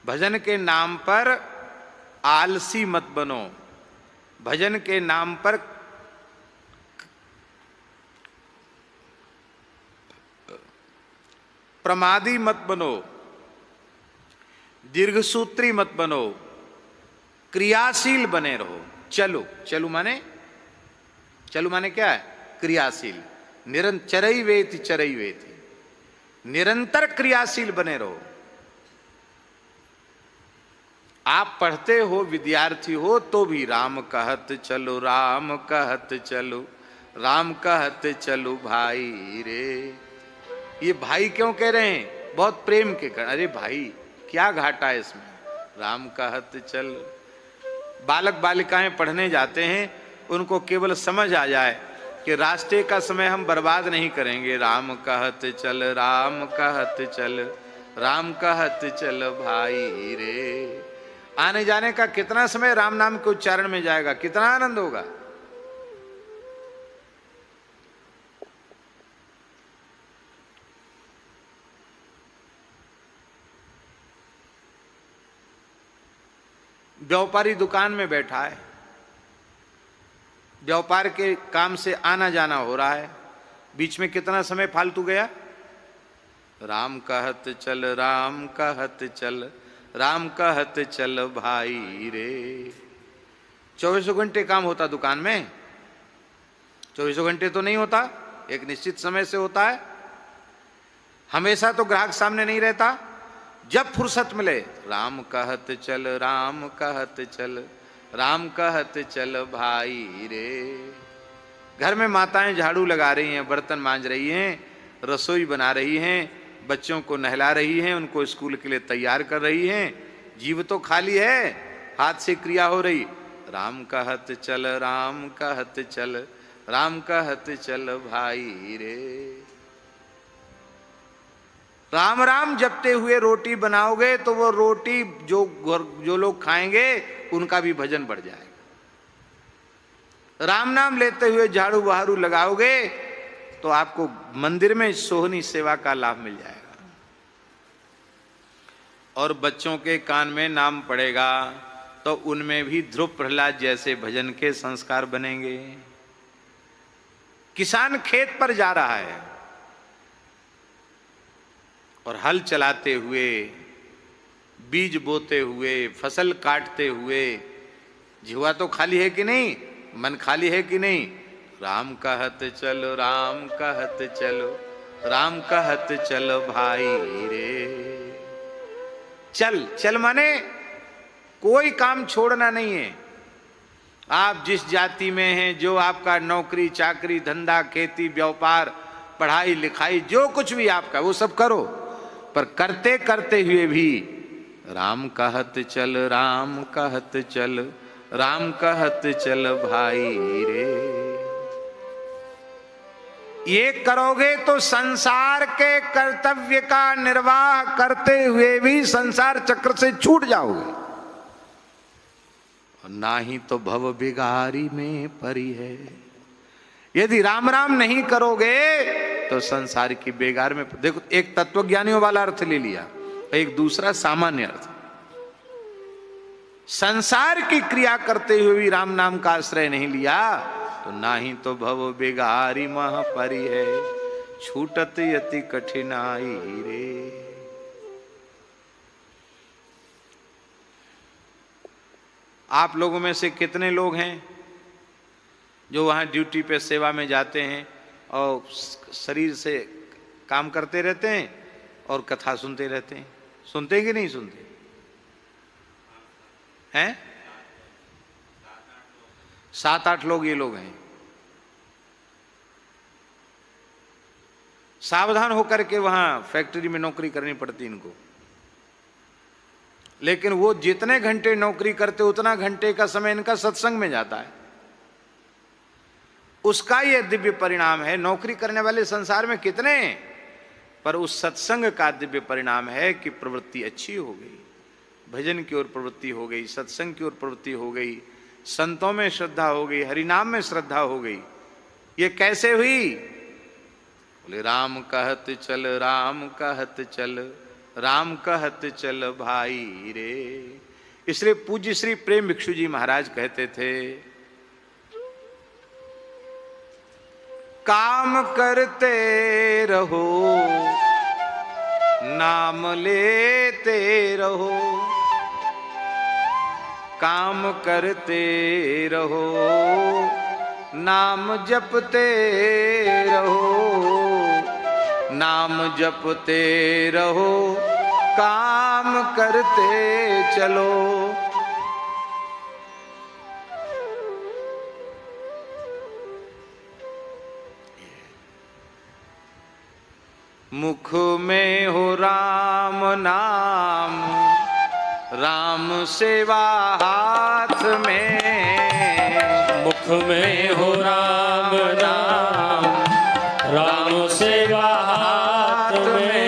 भजन के नाम पर आलसी मत बनो, भजन के नाम पर प्रमादी मत बनो, दीर्घसूत्री मत बनो, क्रियाशील बने रहो। चलो, चलो माने, चलो माने क्या है? क्रियाशील। चरई वेति चरई वेति, निरंतर क्रियाशील बने रहो। आप पढ़ते हो, विद्यार्थी हो, तो भी राम कहत चलो, राम कहत चलो, राम कहत चलो भाई रे। ये भाई क्यों कह रहे हैं? बहुत प्रेम के कारण। अरे भाई, क्या घाटा है इसमें? राम कहत चल। बालक बालिकाएं पढ़ने जाते हैं, उनको केवल समझ आ जाए कि रास्ते का समय हम बर्बाद नहीं करेंगे। राम कहत चल, राम कहत चल, राम कहत चल भाई रे। आने जाने का कितना समय राम नाम के उच्चारण में जाएगा, कितना आनंद होगा। व्यापारी दुकान में बैठा है, व्यापार के काम से आना जाना हो रहा है, बीच में कितना समय फालतू गया? राम कहत चल, राम कहत चल, राम कहत चल भाई रे। 24 घंटे काम होता दुकान में? 24 घंटे तो नहीं होता, एक निश्चित समय से होता है। हमेशा तो ग्राहक सामने नहीं रहता, जब फुर्सत मिले राम कहत चल, राम कहत चल, राम कहत चल भाई रे। घर में माताएं झाड़ू लगा रही हैं, बर्तन मांज रही हैं, रसोई बना रही हैं, बच्चों को नहला रही हैं, उनको स्कूल के लिए तैयार कर रही हैं। जीव तो खाली है, हाथ से क्रिया हो रही। राम कहत चल, राम कहत चल, राम कहत चल भाई रे। राम राम जपते हुए रोटी बनाओगे तो वो रोटी जो लोग खाएंगे उनका भी भजन बढ़ जाएगा। राम नाम लेते हुए झाड़ू बहारू लगाओगे तो आपको मंदिर में सोहनी सेवा का लाभ मिल जाएगा। और बच्चों के कान में नाम पड़ेगा तो उनमें भी ध्रुव प्रहलाद जैसे भजन के संस्कार बनेंगे। किसान खेत पर जा रहा है और हल चलाते हुए, बीज बोते हुए, फसल काटते हुए, जिह्वा तो खाली है कि नहीं? मन खाली है कि नहीं? राम कहत चलो, राम कहत चलो, राम कहत चलो भाई रे। चल, चल माने कोई काम छोड़ना नहीं है। आप जिस जाति में हैं, जो आपका नौकरी चाकरी धंधा खेती व्यापार पढ़ाई लिखाई जो कुछ भी आपका, वो सब करो, पर करते करते हुए भी राम कहत चल, राम कहत चल, राम कहत चल भाई रे। ये करोगे तो संसार के कर्तव्य का निर्वाह करते हुए भी संसार चक्र से छूट जाओगे, और ना ही तो भव बिगारी में परी है। यदि राम राम नहीं करोगे तो संसार की बेगार में। देखो, एक तत्वज्ञानियों वाला अर्थ ले लिया, एक दूसरा सामान्य अर्थ। संसार की क्रिया करते हुए भी राम नाम का आश्रय नहीं लिया तो ना ही तो भव बेगारी मह परी है, छूटत यति कठिनाई रे। आप लोगों में से कितने लोग हैं जो वहां ड्यूटी पे सेवा में जाते हैं और शरीर से काम करते रहते हैं और कथा सुनते रहते हैं? सुनते हैं कि नहीं सुनते हैं? 7-8 लोग ये लोग हैं। सावधान होकर के वहां फैक्ट्री में नौकरी करनी पड़ती इनको, लेकिन वो जितने घंटे नौकरी करते उतना घंटे का समय इनका सत्संग में जाता है। उसका ये दिव्य परिणाम है। नौकरी करने वाले संसार में कितने, पर उस सत्संग का दिव्य परिणाम है कि प्रवृत्ति अच्छी हो गई, भजन की ओर प्रवृत्ति हो गई, सत्संग की ओर प्रवृत्ति हो गई, संतों में श्रद्धा हो गई, हरिनाम में श्रद्धा हो गई। ये कैसे हुई? बोले राम कहत चल, राम कहत चल, राम कहत चल भाई रे। इसलिए पूज्य श्री प्रेम भिक्षु जी महाराज कहते थे, काम करते रहो नाम लेते रहो, काम करते रहो नाम जपते रहो, नाम जपते रहो काम करते चलो। मुख में हो राम नाम, राम सेवा हाथ में। मुख में हो राम नाम, राम सेवा हाथ में।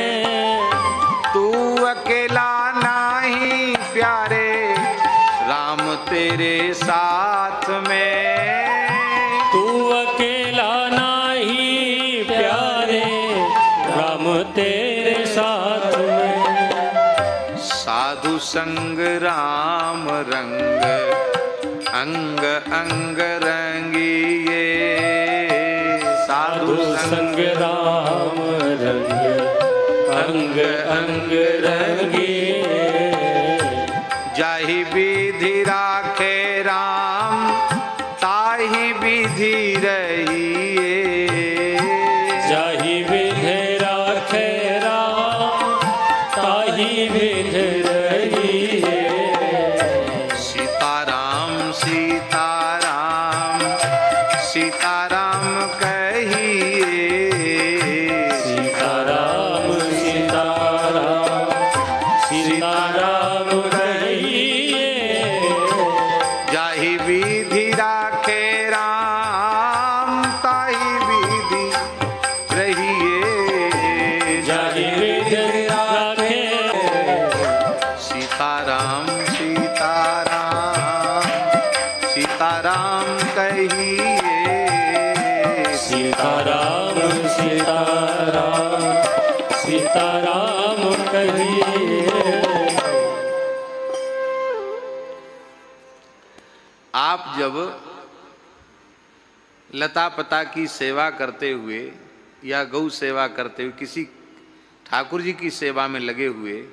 तू अकेला नहीं प्यारे, राम तेरे साथ में। तू अकेला नहीं प्यारे, राम तेरे साथ में। साधु संग राम रंग, अंग अंग रंगिए। साधु संग राम रंग, अंग अंग रंगिए। जाहि विधि राखे राम, ताहि विधि रहिए। जाहि विधि राखे राम, ताहि विधि रहिए। सीताराम सीताराम सीताराम कहिए। सीताराम सीताराम सीताराम कहिए। जाहि विधि राखे राम, ताहि विधि रहिए। जाहि विधि राखे। सीताराम सीताराम सीताराम कहिए। सीताराम सीताराम सीताराम कहिए। आप जब लता पता की सेवा करते हुए या गौ सेवा करते हुए किसी ठाकुर जी की सेवा में लगे हुए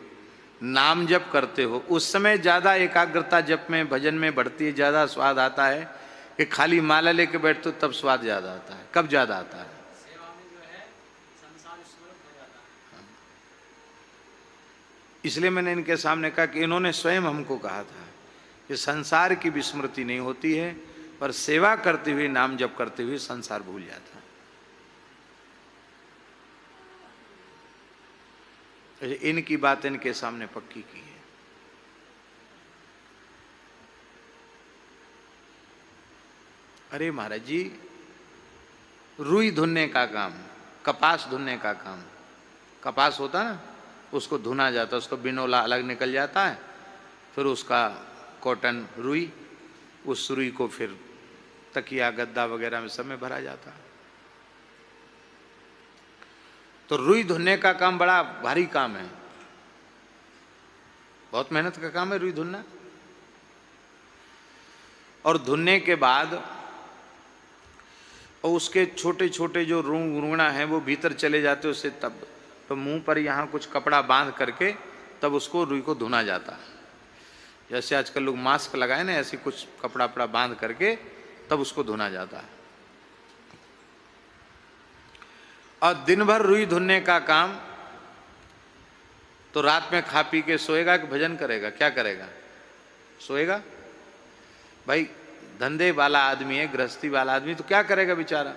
नाम जप करते हो, उस समय ज़्यादा एकाग्रता जप में भजन में बढ़ती है, ज़्यादा स्वाद आता है कि खाली माला लेके बैठते हो तब स्वाद ज़्यादा आता है? कब ज़्यादा आता है? इसलिए मैंने इनके सामने कहा कि इन्होंने स्वयं हमको कहा था कि संसार की विस्मृति नहीं होती है, पर सेवा करते हुए नाम जप करते हुए संसार भूल जाता है। इनकी बात इनके सामने पक्की की है। अरे महाराज जी, रुई धुनने का काम, कपास धुनने का काम, कपास होता ना उसको धुना जाता, उसको बिनोला अलग निकल जाता है, फिर उसका कॉटन रुई, उस रुई को फिर तकिया गद्दा वगैरह में सब में भरा जाता है। तो रुई धुनने का काम बड़ा भारी काम है, बहुत मेहनत का काम है रुई धुनना। और धुनने के बाद और उसके छोटे छोटे जो रुंगना है वो भीतर चले जाते, उससे तब तो मुंह पर यहाँ कुछ कपड़ा बांध करके तब उसको रुई को धुना जाता है। जैसे आजकल लोग मास्क लगाए ना, ऐसे कुछ कपड़ा वपड़ा बांध करके तब उसको धुना जाता है। और दिन भर रुई धुनने का काम, तो रात में खा पी के सोएगा कि भजन करेगा? क्या करेगा? सोएगा। भाई धंधे वाला आदमी है, गृहस्थी वाला आदमी, तो क्या करेगा बेचारा?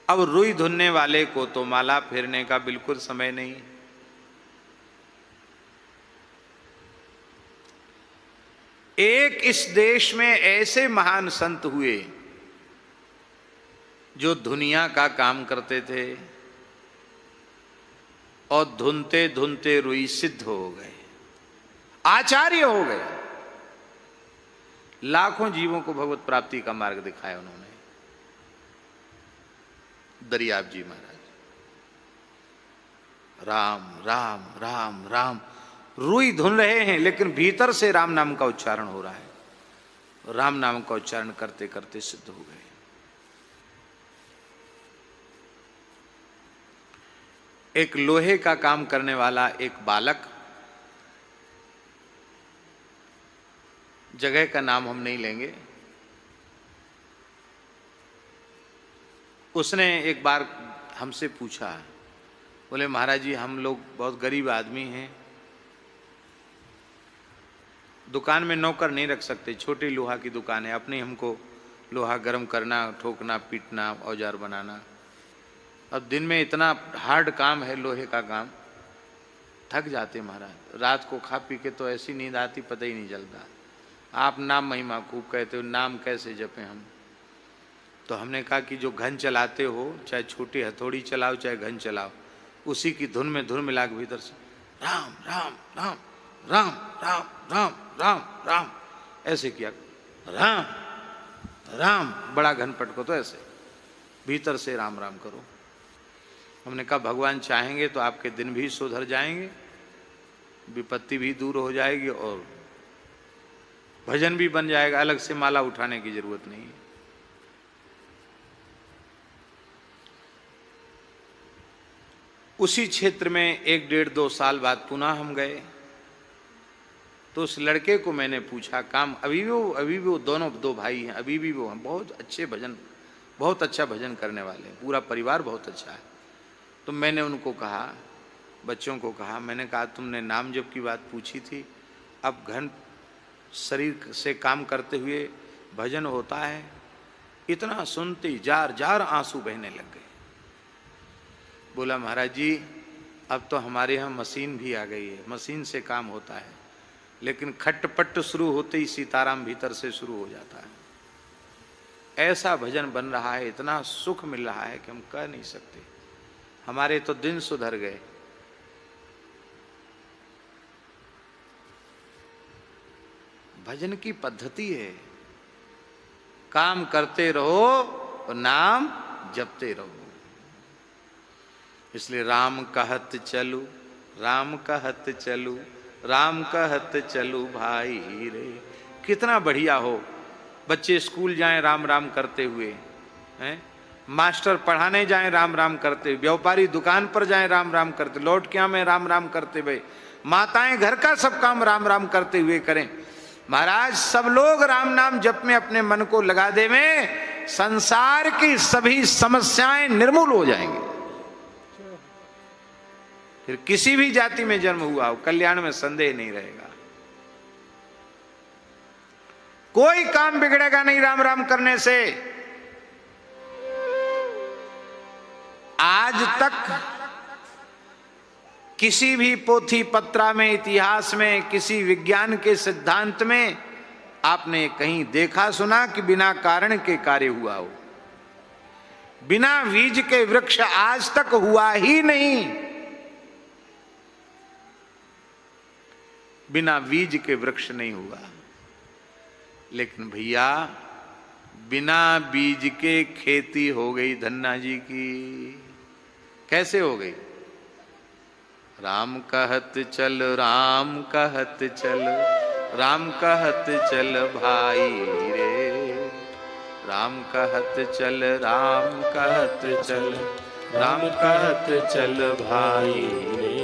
अब रुई धुनने वाले को तो माला फेरने का बिल्कुल समय नहीं। एक इस देश में ऐसे महान संत हुए जो दुनिया का काम करते थे और धुनते धुनते रुई सिद्ध हो गए, आचार्य हो गए। लाखों जीवों को भगवत प्राप्ति का मार्ग दिखाया उन्होंने, दरियाब जी महाराज। राम राम राम राम, रुई धुन रहे हैं लेकिन भीतर से राम नाम का उच्चारण हो रहा है। राम नाम का उच्चारण करते करते सिद्ध हो गए। एक लोहे का काम करने वाला एक बालक, जगह का नाम हम नहीं लेंगे, उसने एक बार हमसे पूछा, बोले महाराज जी हम लोग बहुत गरीब आदमी हैं, दुकान में नौकर नहीं रख सकते, छोटी लोहा की दुकान है, अपने हमको लोहा गर्म करना, ठोकना, पीटना, औजार बनाना, अब दिन में इतना हार्ड काम है लोहे का काम, थक जाते महाराज, रात को खा पी के तो ऐसी नींद आती पता ही नहीं चलता। आप नाम महिमा खूब कहते हो, नाम कैसे जपें हम? तो हमने कहा कि जो घन चलाते हो, चाहे छोटी हथौड़ी चलाओ चाहे घन चलाओ, उसी की धुन में धुन मिला के भीतर से राम राम राम राम राम राम राम राम ऐसे किया, राम राम बड़ा घन पटको, तो ऐसे भीतर से राम राम करो। हमने कहा भगवान चाहेंगे तो आपके दिन भी सुधर जाएंगे, विपत्ति भी दूर हो जाएगी और भजन भी बन जाएगा, अलग से माला उठाने की जरूरत नहीं है। उसी क्षेत्र में 1-1.5-2 साल बाद पुनः हम गए, तो उस लड़के को मैंने पूछा, काम अभी भी वो दोनों 2 भाई हैं, अभी भी वो हैं, बहुत अच्छे भजन, बहुत अच्छा भजन करने वाले हैं, पूरा परिवार बहुत अच्छा है। तो मैंने उनको कहा, बच्चों को कहा, मैंने कहा तुमने नाम जप की बात पूछी थी, अब घन शरीर से काम करते हुए भजन होता है, इतना सुनते जार जार आंसू बहने लग गए। बोला महाराज जी अब तो हमारे यहाँ मशीन भी आ गई है, मशीन से काम होता है, लेकिन खटपट शुरू होते ही सीताराम भीतर से शुरू हो जाता है। ऐसा भजन बन रहा है, इतना सुख मिल रहा है कि हम कह नहीं सकते, हमारे तो दिन सुधर गए। भजन की पद्धति है, काम करते रहो और नाम जपते रहो। इसलिए राम कहत चलू, राम कहत चलू, राम कहत चलू भाई रे। कितना बढ़िया हो, बच्चे स्कूल जाएं राम राम करते हुए, हैं, मास्टर पढ़ाने जाएं राम राम करते, व्यापारी दुकान पर जाएं राम राम करते, लौट क्या में राम राम करते हुए, माताएं घर का सब काम राम राम करते हुए करें। महाराज सब लोग राम नाम जप में अपने मन को लगा दे में, संसार की सभी समस्याएं निर्मूल हो जाएंगी। फिर किसी भी जाति में जन्म हुआ हो, कल्याण में संदेह नहीं रहेगा। कोई काम बिगड़ेगा नहीं राम राम करने से। आज तक किसी भी पोथी पत्रा में, इतिहास में, किसी विज्ञान के सिद्धांत में आपने कहीं देखा सुना कि बिना कारण के कार्य हुआ हो? बिना बीज के वृक्ष आज तक हुआ ही नहीं। बिना बीज के वृक्ष नहीं हुआ। लेकिन भैया बिना बीज के खेती हो गई धन्ना जी की। कैसे हो गई? राम कहत चल, राम कहत चल, राम कहत चल भाई रे। राम कहत चल, राम कहत चल, राम कहत चल भाई रे।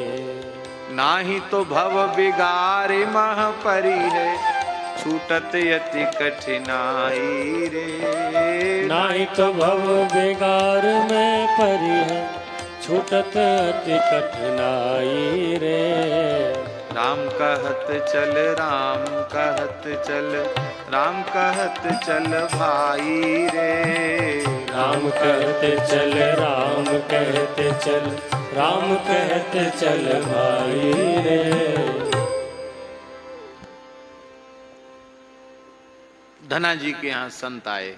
नाही तो भव बिगारे मह परी है, छूटत यति कठिनाई रे। नाही तो भव बेगार में परी है, छूटत अति कठिनाई रे। राम कहत चल, राम कहत चल, राम कहत चल भाई रे। राम कहते चल, राम कहते चल, राम कहते चल भाई रे। धना जी के यहां संत आए,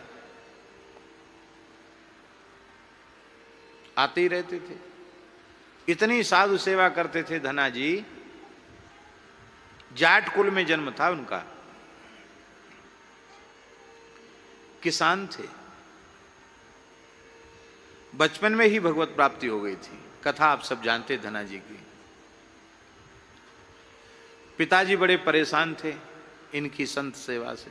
आते ही रहते थे, इतनी साधु सेवा करते थे धना जी। जाट कुल में जन्म था उनका, किसान थे, बचपन में ही भगवत प्राप्ति हो गई थी, कथा आप सब जानते धना जी की। पिताजी बड़े परेशान थे इनकी संत सेवा से।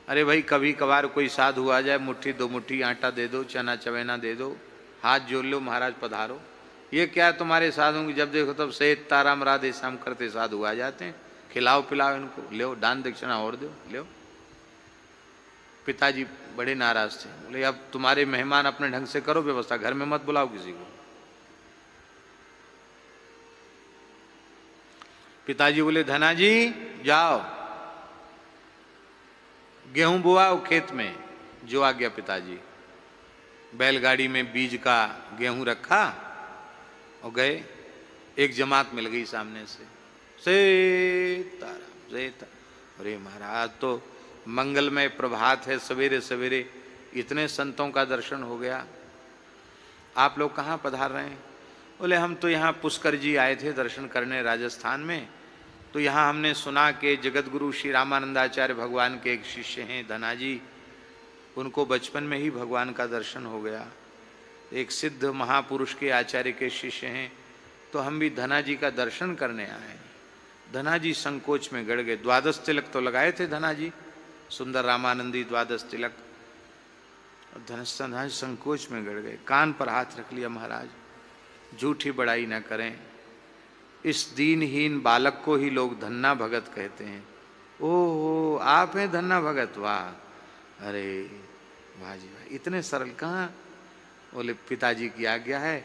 अरे भाई, कभी कभार कोई साधु आ जाए, मुट्ठी दो मुट्ठी आटा दे दो, चना चवैना दे दो, हाथ जोड़ लो, महाराज पधारो। ये क्या तुम्हारे साधुओं की जब देखो तब सेठ ताराम राधे श्याम करते साधु आ जाते हैं, खिलाओ पिलाओ इनको, लो दान दक्षिणा और दो, लो। पिताजी बड़े नाराज थे, बोले अब तुम्हारे मेहमान अपने ढंग से करो व्यवस्था, घर में मत बुलाओ किसी को। पिताजी बोले धना जी जाओ गेहूं बुआओ खेत में। जो आ गया पिताजी, बैलगाड़ी में बीज का गेहूं रखा और गए। एक जमात मिल गई सामने से, सीताराम सीताराम। अरे महाराज तो मंगलमय प्रभात है, सवेरे सवेरे इतने संतों का दर्शन हो गया, आप लोग कहाँ पधार रहे हैं? बोले हम तो यहाँ पुष्कर जी आए थे दर्शन करने राजस्थान में, तो यहाँ हमने सुना कि जगत गुरु श्री रामानंदाचार्य भगवान के एक शिष्य हैं धना जी, उनको बचपन में ही भगवान का दर्शन हो गया। एक सिद्ध महापुरुष के आचार्य के शिष्य हैं, तो हम भी धना जी का दर्शन करने आए। धना जी संकोच में गड़ गए। द्वादश तिलक तो लगाए थे धना जी, सुंदर रामानंदी द्वादश तिलक। धना जी संकोच में गड़ गए, कान पर हाथ रख लिया, महाराज झूठी बड़ाई न करें, इस दीनहीन बालक को ही लोग धन्ना भगत कहते हैं। ओहो आप हैं धन्ना भगत, वाह, अरे वाह जी वाह, इतने सरल कहाँ? बोले पिताजी की आज्ञा है,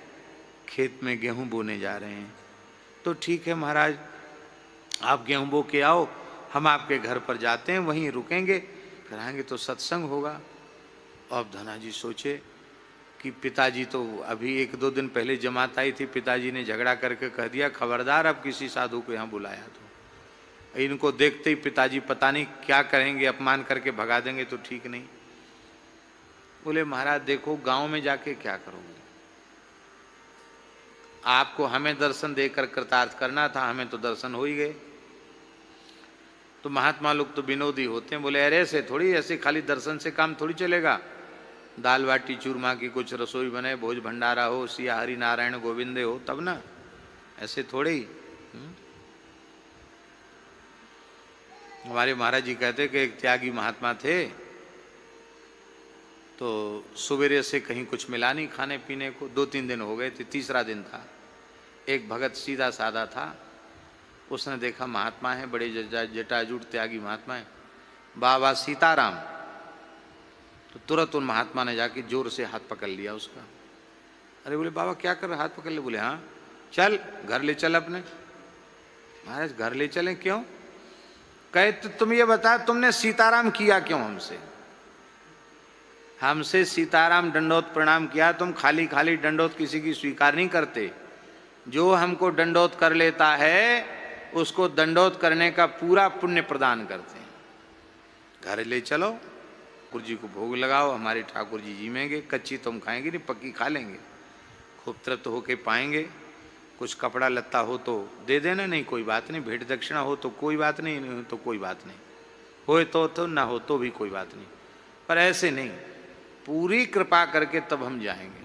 खेत में गेहूं बोने जा रहे हैं। तो ठीक है महाराज, आप गेहूं बो के आओ, हम आपके घर पर जाते हैं, वहीं रुकेंगे, फिर आएंगे तो सत्संग होगा। अब धना जी सोचे कि पिताजी तो अभी 1-2 दिन पहले जमात आई थी, पिताजी ने झगड़ा करके कह दिया खबरदार अब किसी साधु को यहाँ बुलाया तो। इनको देखते ही पिताजी पता नहीं क्या करेंगे, अपमान करके भगा देंगे तो ठीक नहीं। बोले महाराज देखो गांव में जाके क्या करोगे, आपको हमें दर्शन देकर कृतार्थ करना था, हमें तो दर्शन हो ही गए। तो महात्मा लोग तो विनोदी होते हैं, बोले अरे ऐसे थोड़ी, ऐसे खाली दर्शन से काम थोड़ी चलेगा, दाल बाटी चूरमा की कुछ रसोई बने, भोज भंडारा हो, सिया हरि नारायण गोविंदे हो, तब ना, ऐसे थोड़े ही। हमारे महाराज जी कहते कि एक त्यागी महात्मा थे, तो सवेरे से कहीं कुछ मिला नहीं खाने पीने को, 2-3 दिन हो गए थे, तीसरा दिन था। एक भगत सीधा साधा था, उसने देखा महात्मा है, बड़े जटाजूट त्यागी महात्मा है, बाबा सीताराम। तो तुरंत उन महात्मा ने जाके जोर से हाथ पकड़ लिया उसका। अरे बोले बाबा क्या कर रहे, हाथ पकड़ ले? बोले हाँ चल घर ले चल अपने। महाराज घर ले चलें? क्यों? कहे तो तुम ये बता तुमने सीताराम किया क्यों हमसे? हमसे सीताराम दंडोत प्रणाम किया, तुम खाली खाली दंडोत किसी की स्वीकार नहीं करते। जो हमको दंडोत कर लेता है उसको दंडोत करने का पूरा पुण्य प्रदान करते हैं। घर ले चलो, ठाकुर जी को भोग लगाओ, हमारे ठाकुर जी जीमेंगे, कच्ची तुम खाएंगे नहीं, पक्की खा लेंगे, खूब तृप्त होके पाएंगे। कुछ कपड़ा लत्ता हो तो दे देना, नहीं कोई बात नहीं, भेंट दक्षिणा हो तो कोई बात नहीं, नहीं तो कोई बात नहीं, होए तो ना हो तो भी कोई बात नहीं, पर ऐसे नहीं, पूरी कृपा करके तब हम जाएंगे।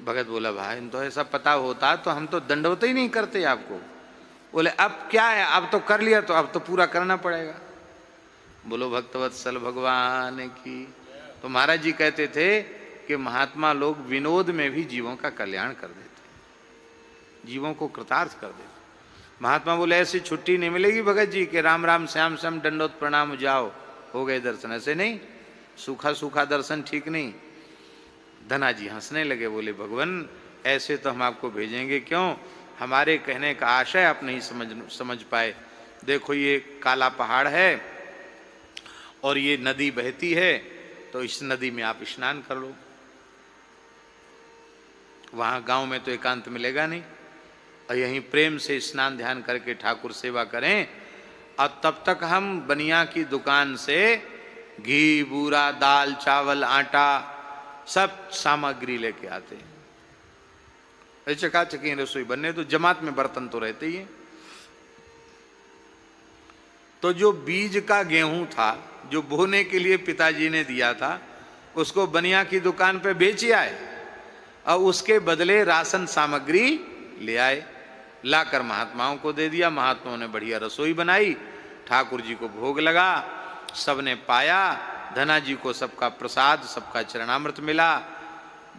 भगत बोला भाई तो ऐसा पता होता तो हम तो दंडवत ही नहीं करते आपको। बोले अब क्या है, अब तो कर लिया तो अब तो पूरा करना पड़ेगा। बोलो भक्तवत्सल भगवान की। तो महाराज जी कहते थे कि महात्मा लोग विनोद में भी जीवों का कल्याण कर देते, जीवों को कृतार्थ कर देते। महात्मा बोले ऐसी छुट्टी नहीं मिलेगी भगत जी कि राम राम श्याम श्याम दंडोत प्रणाम जाओ हो गए दर्शन, ऐसे नहीं, सूखा सूखा दर्शन ठीक नहीं। धना जी हंसने लगे, बोले भगवान ऐसे तो हम आपको भेजेंगे क्यों, हमारे कहने का आशय आप नहीं समझ पाए। देखो ये काला पहाड़ है और ये नदी बहती है, तो इस नदी में आप स्नान कर लो। वहां गांव में तो एकांत मिलेगा नहीं, और यहीं प्रेम से स्नान ध्यान करके ठाकुर सेवा करें, और तब तक हम बनिया की दुकान से घी बूरा दाल चावल आटा सब सामग्री लेके आते हैं। चकाचकी रसोई बनने तो जमात में बर्तन तो रहते ही हैं। तो जो बीज का गेहूं था जो बोने के लिए पिताजी ने दिया था, उसको बनिया की दुकान पे बेच आए, और उसके बदले राशन सामग्री ले आए, लाकर महात्माओं को दे दिया। महात्माओं ने बढ़िया रसोई बनाई, ठाकुर जी को भोग लगा, सबने पाया। धना जी को सबका प्रसाद, सबका चरणामृत मिला,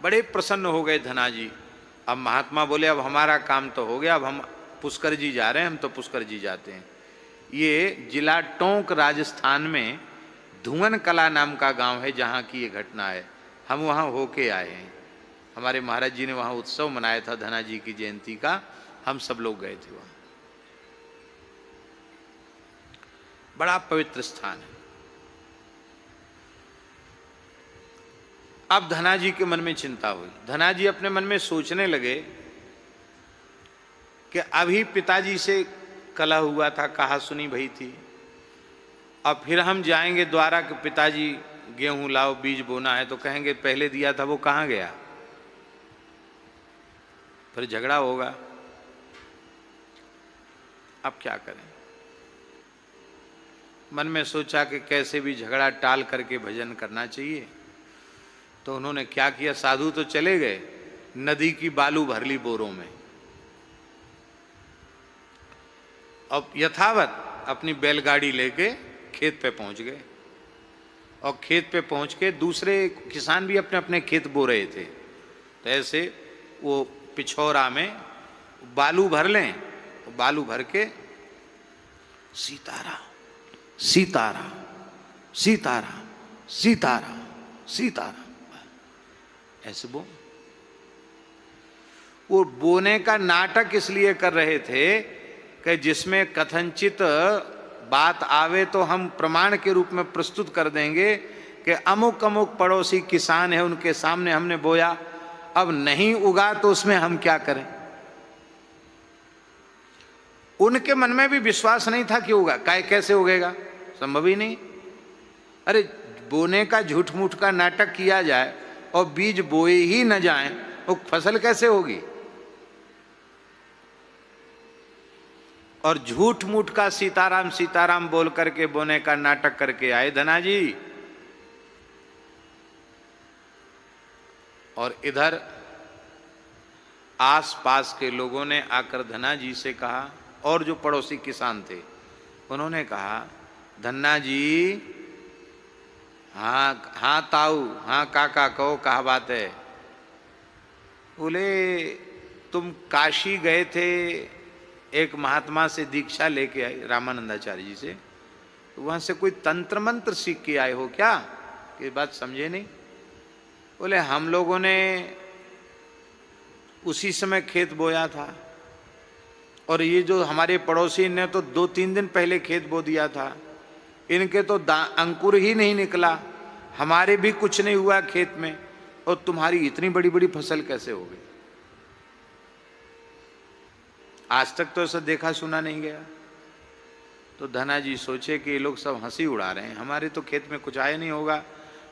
बड़े प्रसन्न हो गए धना जी। अब महात्मा बोले अब हमारा काम तो हो गया, अब हम पुष्कर जी जा रहे हैं, हम तो पुष्कर जी जाते हैं। ये जिला टोंक राजस्थान में धुवन कला नाम का गांव है जहाँ की ये घटना है। हम वहाँ होके आए हैं, हमारे महाराज जी ने वहाँ उत्सव मनाया था धना जी की जयंती का, हम सब लोग गए थे वहाँ। बड़ा पवित्र स्थान है। अब धना जी के मन में चिंता हुई। धना जी अपने मन में सोचने लगे कि अभी पिताजी से कलह हुआ था, कहा सुनी भई थी, अब फिर हम जाएंगे द्वारा कि पिताजी गेहूं लाओ, बीज बोना है, तो कहेंगे पहले दिया था वो कहाँ गया, फिर झगड़ा होगा। अब क्या करें? मन में सोचा कि कैसे भी झगड़ा टाल करके भजन करना चाहिए। तो उन्होंने क्या किया, साधु तो चले गए, नदी की बालू भर ली बोरों में। अब यथावत अपनी बैलगाड़ी लेके खेत पे पहुंच गए, और खेत पे पहुंच के दूसरे किसान भी अपने अपने खेत बो रहे थे। तो ऐसे वो पिछौरा में बालू भर लें, बालू भर के सीताराम सीताराम सीताराम सीताराम सीताराम ऐसे वो बोने का नाटक इसलिए कर रहे थे कि जिसमें कथनचित बात आवे तो हम प्रमाण के रूप में प्रस्तुत कर देंगे कि अमुक अमुक पड़ोसी किसान है, उनके सामने हमने बोया, अब नहीं उगा तो उसमें हम क्या करें। उनके मन में भी विश्वास नहीं था कि होगा, कैसे उगेगा, संभव ही नहीं। अरे बोने का झूठ मूठ का नाटक किया जाए और बीज बोए ही न जाए, वो फसल कैसे होगी। और झूठ मूठ का सीताराम सीताराम बोल करके बोने का नाटक करके आए धना जी। और इधर आस पास के लोगों ने आकर धना जी से कहा, और जो पड़ोसी किसान थे उन्होंने कहा, धन्ना जी, हाँ हाँ ताऊ, हाँ काका कहो, कहा बात है। बोले तुम काशी गए थे, एक महात्मा से दीक्षा लेके आए, रामानंदाचार्य जी से, तो वहां से कोई तंत्र मंत्र सीख के आए हो क्या? कि बात समझे नहीं। बोले हम लोगों ने उसी समय खेत बोया था, और ये जो हमारे पड़ोसी ने तो 2-3 दिन पहले खेत बो दिया था, इनके तो अंकुर ही नहीं निकला, हमारे भी कुछ नहीं हुआ खेत में, और तुम्हारी इतनी बड़ी बड़ी फसल कैसे हो गई। आज तक तो ऐसा देखा सुना नहीं गया। तो धना जी सोचे कि ये लोग सब हंसी उड़ा रहे हैं, हमारे तो खेत में कुछ आया नहीं होगा,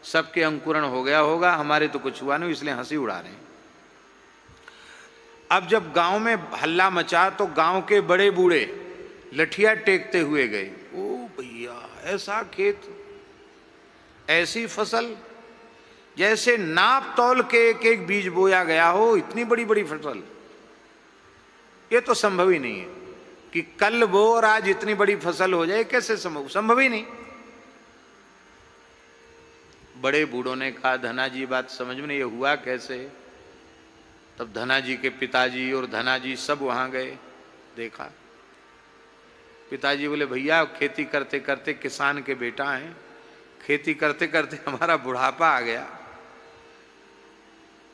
सबके अंकुरण हो गया होगा, हमारे तो कुछ हुआ नहीं, इसलिए हंसी उड़ा रहे हैं। अब जब गांव में हल्ला मचा तो गांव के बड़े बूढ़े लठिया टेकते हुए गए। ओ भैया, ऐसा खेत, ऐसी फसल, जैसे नाप तौल के एक एक बीज बोया गया हो, इतनी बड़ी बड़ी फसल, ये तो संभव ही नहीं है कि कल बो और आज इतनी बड़ी फसल हो जाए, कैसे संभव, संभव ही नहीं। बड़े बूढ़ों ने कहा, धना जी बात समझ में नहीं, ये हुआ कैसे। तब धना जी के पिताजी और धना जी सब वहां गए, देखा। पिताजी बोले भैया खेती करते करते, किसान के बेटा हैं, खेती करते करते हमारा बुढ़ापा आ गया,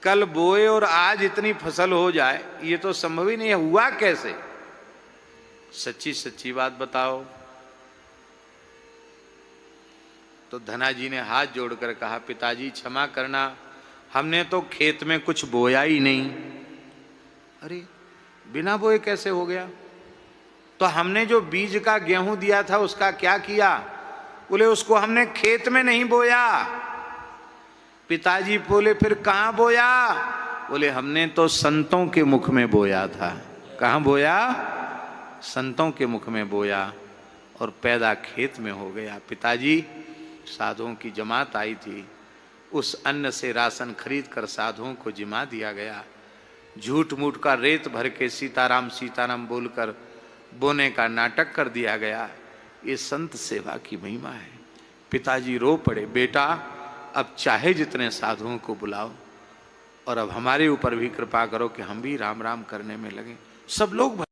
कल बोए और आज इतनी फसल हो जाए, ये तो संभव ही नहीं है, हुआ कैसे, सच्ची सच्ची बात बताओ। तो धना जी ने हाथ जोड़कर कहा, पिताजी क्षमा करना, हमने तो खेत में कुछ बोया ही नहीं। अरे बिना बोए कैसे हो गया? तो हमने जो बीज का गेहूं दिया था उसका क्या किया? बोले उसको हमने खेत में नहीं बोया। पिताजी बोले फिर कहाँ बोया? बोले हमने तो संतों के मुख में बोया था। कहाँ बोया? संतों के मुख में बोया और पैदा खेत में हो गया। पिताजी, साधुओं की जमात आई थी, उस अन्न से राशन खरीद कर साधुओं को जिमा दिया गया। झूठ मूठ का रेत भर के सीताराम सीताराम बोलकर बोने का नाटक कर दिया गया। ये संत सेवा की महिमा है। पिताजी रो पड़े, बेटा अब चाहे जितने साधुओं को बुलाओ और अब हमारे ऊपर भी कृपा करो कि हम भी राम राम करने में लगे। सब लोग